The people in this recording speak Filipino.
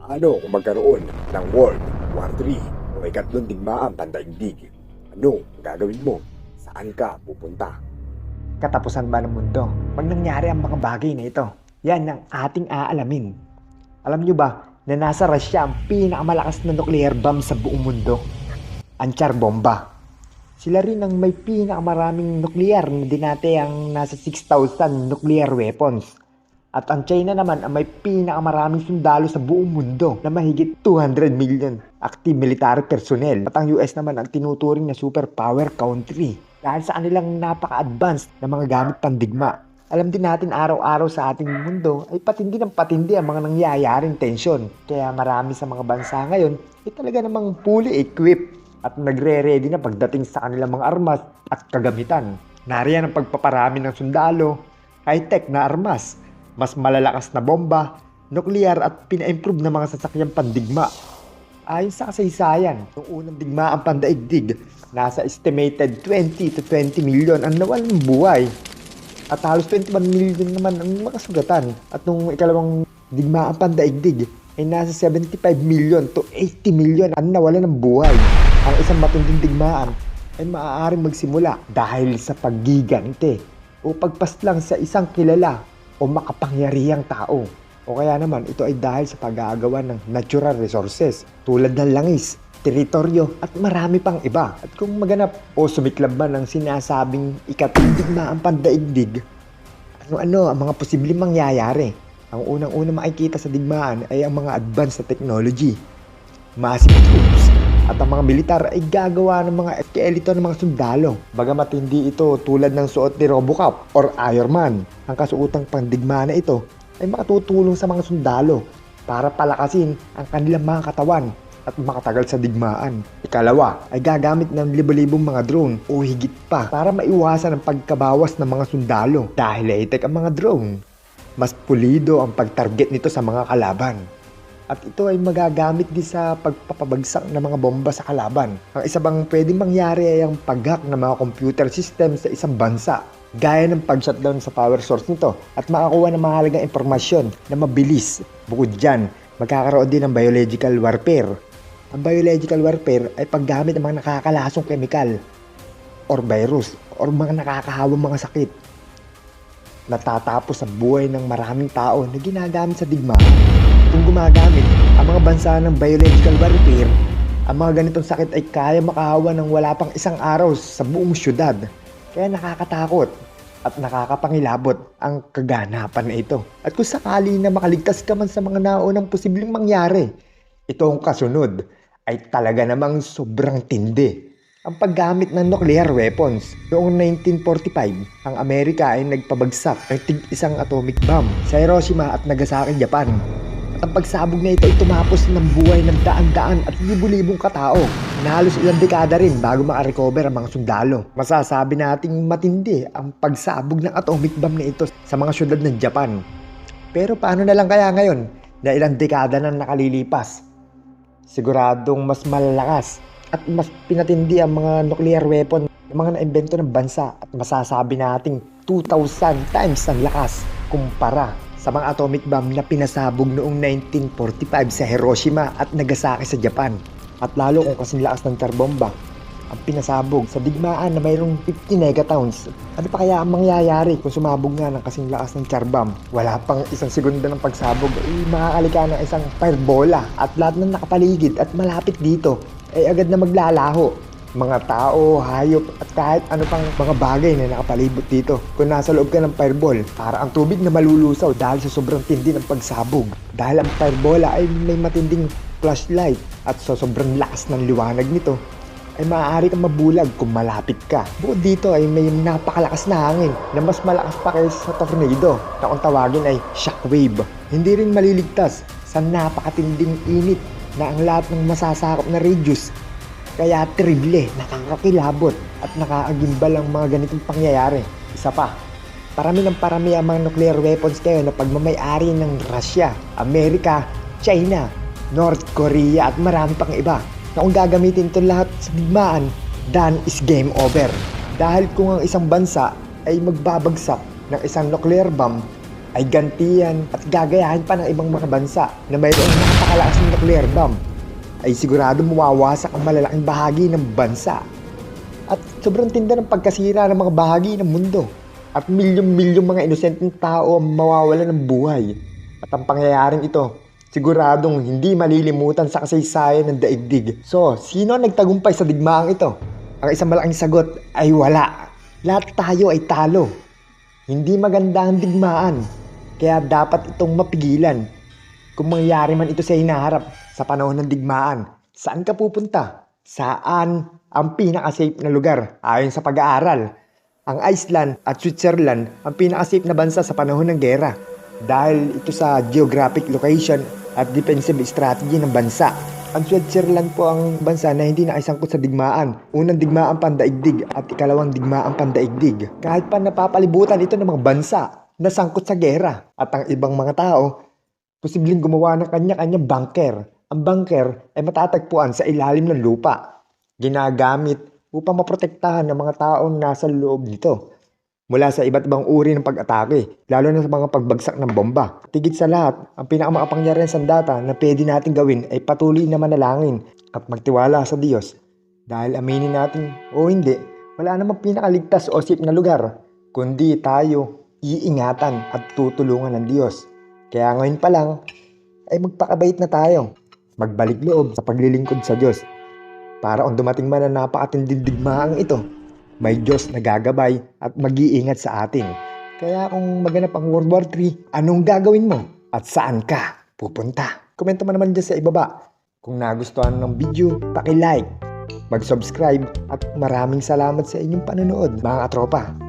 Paano kung magkaroon ng World War III o ikatlong digmaan pandaigdig? Ano ang gagawin mo? Saan ka pupunta? Katapusan ba ng mundo? Pag nangyari ang mga bagay na ito, yan ang ating aalamin. Alam nyo ba na nasa Russia ang pinakamalakas na nuclear bomb sa buong mundo? Ang Tsar Bomba. Sila rin ang may pinakamaraming nuclear na dinati ang nasa 6,000 nuclear weapons. At ang China naman ang may pinakamaraming sundalo sa buong mundo na mahigit 200 million active military personnel. At ang US naman ang tinuturing na superpower country dahil sa kanilang napaka-advanced na mga gamit pandigma. Alam din natin araw-araw sa ating mundo ay patindi ng patindi ang mga nangyayaring tensyon. Kaya marami sa mga bansa ngayon ay talaga namang fully equipped at nagre-ready na pagdating sa kanilang mga armas at kagamitan. Nariyan ang pagpaparami ng sundalo, high-tech na armas, mas malalakas na bomba, nuklear at pina-improve na mga sasakyang pandigma. Ayon sa kasaysayan, noong unang digmaan pandaigdig, nasa estimated 20 to 20 million ang nawalan ng buhay. At halos 21 million naman ang makasugatan. At nung ikalawang digmaan pandaigdig, ay nasa 75 million to 80 million ang nawalan ng buhay. Ang isang matinding digmaan ay maaaring magsimula dahil sa paggigante o pagpaslang sa isang kilala o makapangyarihang tao. O kaya naman ito ay dahil sa pag-aagawan ng natural resources tulad ng langis, teritoryo at marami pang iba. At kung maganap o sumiklab man ang sinasabing ikatlong digmaan pandaigdig, ano-ano ang mga posibleng mangyayari? Ang unang-unang makikita sa digmaan ay ang mga advanced na technology, massive troops, at ang mga militar ay gagawa ng mga skeleton ng mga sundalo. Bagamat hindi ito tulad ng suot ni Robocop or Iron Man, ang kasuotang pandigma na ito ay makatutulong sa mga sundalo para palakasin ang kanilang mga katawan at makatagal sa digmaan. Ikalawa ay gagamit ng libo-libong mga drone o higit pa para maiwasan ang pagkabawas ng mga sundalo. Dahil high-tech ang mga drone, mas pulido ang pagtarget nito sa mga kalaban. At ito ay magagamit din sa pagpapabagsak ng mga bomba sa kalaban. Ang isa bang pwedeng mangyari ay ang pag-hack ng mga computer system sa isang bansa, gaya ng pag-shutdown sa power source nito at makakuha ng mahalagang impormasyon na mabilis. Bukod dyan, magkakaroon din ng biological warfare. Ang biological warfare ay paggamit ng mga nakakalasong kemikal or virus or mga nakakahawang mga sakit. Natatapos sa buhay ng maraming tao na ginagamit sa digmaan. Kung gumagamit ang mga bansa ng biological warfare, ang mga ganitong sakit ay kaya makahawa ng wala pang isang araw sa buong syudad. Kaya nakakatakot at nakakapangilabot ang kaganapan na ito. At kung sakali na makaligtas ka man sa mga naunang posibleng mangyari, itong kasunod ay talaga namang sobrang tindi. Ang paggamit ng nuclear weapons. Noong 1945, ang Amerika ay nagpabagsak ng tig-isang atomic bomb sa Hiroshima at Nagasaki, Japan. At ang pagsabog na ito ay tumapos ng buhay ng daan-daan at libu-libong katao na halos ilang dekada rin bago makarecover ang mga sundalo. Masasabi nating matindi ang pagsabog ng atomic bomb na ito sa mga syudad ng Japan. Pero paano na lang kaya ngayon na ilang dekada na nakalilipas? Siguradong mas malalakas at mas pinatindi ang mga nuclear weapon ng mga naimbento ng bansa at masasabi nating 2,000 times ang lakas kumpara sa mga atomic bomb na pinasabog noong 1945 sa Hiroshima at Nagasaki sa Japan. At lalo kung kasing lakas ng Tsar Bomba ang pinasabog sa digmaan na mayroong 50 megatons. Ano pa kaya ang mangyayari kung sumabog nga ng kasing lakas ng Tsar Bomb? Wala pang isang segundo ng pagsabog ay makakalika ng isang firebola at lahat ng nakapaligid at malapit dito ay agad na maglalaho. Mga tao, hayop at kahit ano pang mga bagay na nakapalibot dito. Kung nasa loob ka ng fireball, para ang tubig na malulusaw dahil sa sobrang tindi ng pagsabog. Dahil ang firebola ay may matinding flashlight at sa sobrang lakas ng liwanag nito, ay maaari kang mabulag kung malapit ka. Bukod dito ay may napakalakas na hangin na mas malakas pa kaysa sa tornado na kung tawagin ay shockwave. Hindi rin maliligtas sa napakatinding init na ang lahat ng masasakop na radius. Kaya terrible, nakakakilabot at nakaagimbal ang mga ganitong pangyayari. Isa pa, parami ng parami ang mga nuclear weapons kayo na pagmamay-ari ng Russia, Amerika, China, North Korea at marami pang iba. Na kung gagamitin ito lahat sa digmaan, done is game over. Dahil kung ang isang bansa ay magbabagsak ng isang nuclear bomb, ay gantiyan at gagayahin pa ng ibang mga bansa na mayroong pinakamalakas na nuclear bomb, ay sigurado mawawasak ang malalaking bahagi ng bansa. At sobrang tinda ng pagkasira ng mga bahagi ng mundo. At milyong-milyong mga inosenteng tao ang mawawalan ng buhay. At ang pangyayaring ito, siguradong hindi malilimutan sa kasaysayan ng daigdig. So, sino ang nagtagumpay sa digmaang ito? Ang isang malaking sagot ay wala. Lahat tayo ay talo. Hindi maganda ang digmaan, kaya dapat itong mapigilan. Kung mangyayari man ito sa hinaharap sa panahon ng digmaan, saan ka pupunta? Saan ang pinaka-safe na lugar ayon sa pag-aaral? Ang Iceland at Switzerland ang pinaka-safe na bansa sa panahon ng gera dahil ito sa geographic location at defensive strategy ng bansa. Ang Switzerland po ang bansa na hindi nakisangkot sa digmaan. Unang digmaan pandaigdig at ikalawang digmaan pandaigdig. Kahit pa napapalibutan ito ng mga bansa na sangkot sa gera. At ang ibang mga tao, posibleng gumawa ng kanya-kanyang bunker. Ang bunker ay matatagpuan sa ilalim ng lupa. Ginagamit upang maprotektahan ng mga taong nasa loob nito mula sa iba't ibang uri ng pag-atake, lalo na sa mga pagbagsak ng bomba. Tigit sa lahat, ang pinakamakapangyarihan sandata na pwede natin gawin ay patuloy na manalangin at magtiwala sa Diyos. Dahil aminin natin o hindi, wala namang pinakaligtas o safe na lugar, kundi tayo iingatan at tutulungan ng Diyos. Kaya ngayon pa lang, ay magpakabait na tayo. Magbalik loob sa paglilingkod sa Diyos. Para kung dumating man ang napakatinding digmaang ito, may Diyos na gagabay at mag-iingat sa atin. Kaya kung maganap ang World War III, anong gagawin mo? At saan ka pupunta? Komento mo naman dyan sa ibaba. Kung nagustuhan ng video, paki-like, mag-subscribe at maraming salamat sa inyong panonood mga katropa.